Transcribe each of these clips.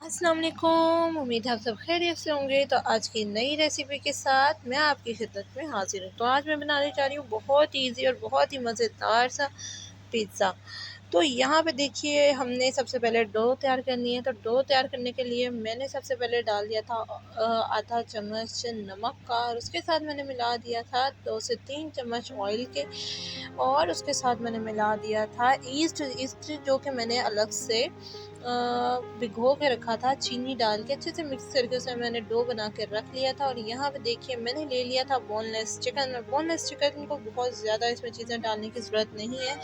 अस्सलाम वालेकुम। उम्मीद है आप सब खैरियत से होंगे। तो आज की नई रेसिपी के साथ मैं आपकी खिदमत में हाजिर हूँ। तो आज मैं बनाने जा रही हूँ बहुत ईजी और बहुत ही मज़ेदार सा पिज़्ज़ा। तो यहाँ पे देखिए हमने सबसे पहले डो तैयार करनी है। तो डो तैयार करने के लिए मैंने सबसे पहले डाल दिया था आधा चम्मच नमक का, और उसके साथ मैंने मिला दिया था 2 से 3 चम्मच ऑयल के, और उसके साथ मैंने मिला दिया था ईस्ट ईस्ट जो कि मैंने अलग से भिगो के रखा था, चीनी डाल के अच्छे से मिक्स करके उसे मैंने डो बना के रख लिया था। और यहाँ पे देखिए मैंने ले लिया था बोनलेस चिकन। बोनलेस चिकन को बहुत ज़्यादा इसमें चीज़ें डालने की ज़रूरत नहीं है।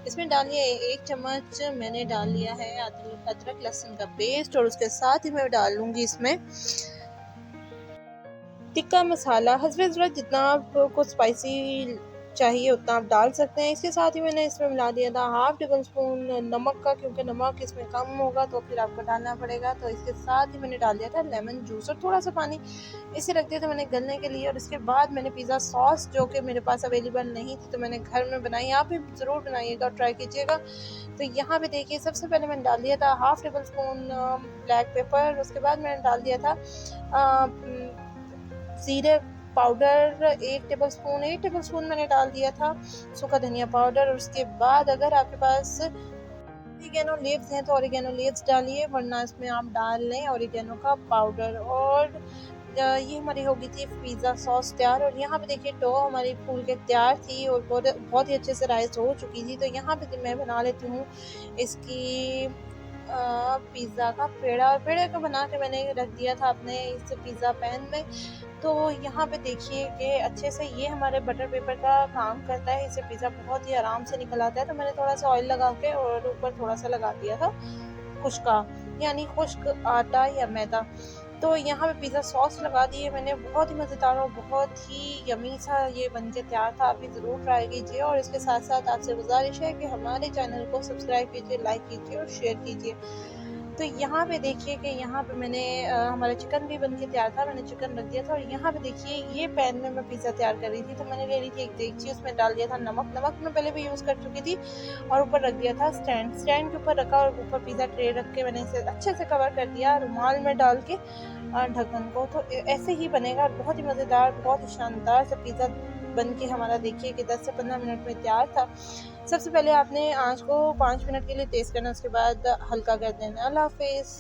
इसमें डालिए 1 चम्मच मैंने डाल लिया है अदरक लहसुन का पेस्ट, और उसके साथ ही मैं डाल लूँगी इसमें टिक्का मसाला। हस्बे ज़रूरत जितना आपको स्पाइसी चाहिए उतना आप डाल सकते हैं। इसके साथ ही मैंने इसमें मिला दिया था हाफ़ टेबल स्पून नमक का, क्योंकि नमक इसमें कम होगा तो फिर आपको डालना पड़ेगा। तो इसके साथ ही मैंने डाल दिया था लेमन जूस और थोड़ा सा पानी, इसे रख दिया था मैंने गलने के लिए। और इसके बाद मैंने पिज़्ज़ा सॉस, जो कि मेरे पास अवेलेबल नहीं थी, तो मैंने घर में बनाई। आप भी ज़रूर बनाइएगा और ट्राई कीजिएगा। तो यहाँ पे देखिए सबसे पहले मैंने डाल दिया था half table spoon black pepper. उसके बाद मैंने डाल दिया था ज़ीरे पाउडर 1 टेबल स्पून मैंने डाल दिया था सूखा धनिया पाउडर। और उसके बाद अगर आपके पास ऑरिगेनो लीव्स हैं तो ऑरिगेनो लीव्स डालिए, वरना इसमें आप डाल लें ऑरिगेनो का पाउडर। और ये हमारी हो गई थी पिज़्ज़ा सॉस तैयार। और यहाँ पे देखिए डो हमारी फूल के तैयार थी और बहुत बहुत ही अच्छे से राइस हो चुकी थी। तो यहाँ पे मैं बना लेती हूँ इसकी पिज़्ज़ा का पेड़ा। और पेड़े को बना के मैंने रख दिया था अपने इस पिज़्ज़ा पैन में। तो यहाँ पे देखिए कि अच्छे से ये हमारे बटर पेपर का काम करता है, इससे पिज़्ज़ा बहुत ही आराम से निकल आता है। तो मैंने थोड़ा सा ऑयल लगा के और ऊपर थोड़ा सा लगा दिया था खुश्का, यानी खुश्क आटा या मैदा। तो यहाँ पे पिज़्ज़ा सॉस लगा दी है मैंने। बहुत ही मज़ेदार और बहुत ही यमी सा ये बन के तैयार था। आप भी ज़रूर ट्राई कीजिए। और इसके साथ साथ आपसे गुजारिश है कि हमारे चैनल को सब्सक्राइब कीजिए, लाइक कीजिए और शेयर कीजिए। तो यहाँ पे देखिए कि यहाँ पे मैंने हमारा चिकन भी बन के तैयार था, मैंने चिकन रख दिया था। और यहाँ पे देखिए ये पैन में मैं पिज़्ज़ा तैयार कर रही थी, तो मैंने ले ली थी एक देगची, उसमें डाल दिया था नमक। नमक मैं पहले भी यूज़ कर चुकी थी। और ऊपर रख दिया था स्टैंड के ऊपर रखा, और ऊपर पिज़्ज़ा ट्रे रख के मैंने इसे अच्छे से कवर कर दिया रुमाल में डाल के ढक्कन को। तो ऐसे ही बनेगा, बहुत ही मज़ेदार, बहुत ही शानदार सा पिज़्ज़ा बन के हमारा देखिए कि 10 से 15 मिनट में तैयार था। सबसे पहले आपने आँच को 5 मिनट के लिए तेज़ करना, उसके बाद हल्का कर देना। अल्लाह हाफ़िज़।